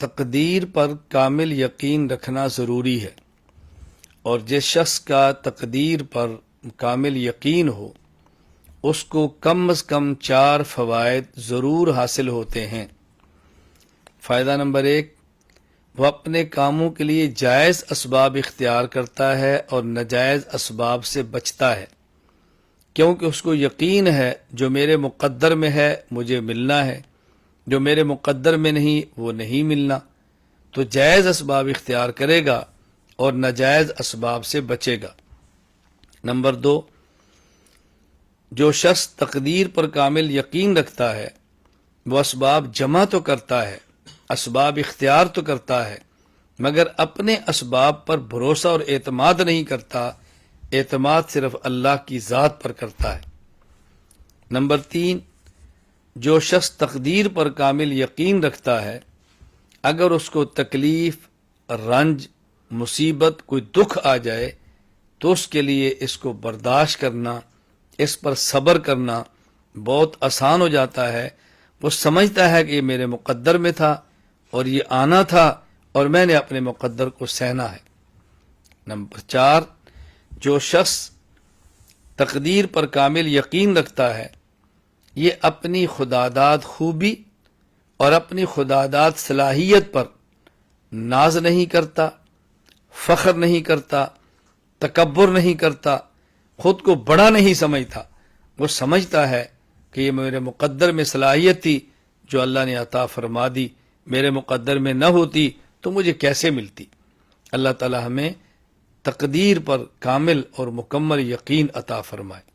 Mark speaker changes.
Speaker 1: تقدیر پر کامل یقین رکھنا ضروری ہے، اور جس شخص کا تقدیر پر کامل یقین ہو اس کو کم از کم 4 فوائد ضرور حاصل ہوتے ہیں۔ فائدہ نمبر 1، وہ اپنے کاموں کے لیے جائز اسباب اختیار کرتا ہے اور ناجائز اسباب سے بچتا ہے، کیونکہ اس کو یقین ہے جو میرے مقدر میں ہے مجھے ملنا ہے، جو میرے مقدر میں نہیں وہ نہیں ملنا، تو جائز اسباب اختیار کرے گا اور ناجائز اسباب سے بچے گا۔ نمبر 2، جو شخص تقدیر پر کامل یقین رکھتا ہے وہ اسباب جمع تو کرتا ہے، اسباب اختیار تو کرتا ہے، مگر اپنے اسباب پر بھروسہ اور اعتماد نہیں کرتا، اعتماد صرف اللہ کی ذات پر کرتا ہے۔ نمبر 3، جو شخص تقدیر پر کامل یقین رکھتا ہے اگر اس کو تکلیف، رنج، مصیبت، کوئی دکھ آ جائے تو اس کے لیے اس کو برداشت کرنا، اس پر صبر کرنا بہت آسان ہو جاتا ہے۔ وہ سمجھتا ہے کہ یہ میرے مقدر میں تھا اور یہ آنا تھا اور میں نے اپنے مقدر کو سہنا ہے۔ نمبر 4، جو شخص تقدیر پر کامل یقین رکھتا ہے یہ اپنی خداداد خوبی اور اپنی خداداد صلاحیت پر ناز نہیں کرتا، فخر نہیں کرتا، تکبر نہیں کرتا، خود کو بڑا نہیں سمجھتا۔ وہ سمجھتا ہے کہ یہ میرے مقدر میں صلاحیت تھی جو اللہ نے عطا فرما دی، میرے مقدر میں نہ ہوتی تو مجھے کیسے ملتی۔ اللہ تعالی ہمیں تقدیر پر کامل اور مکمل یقین عطا فرمائے۔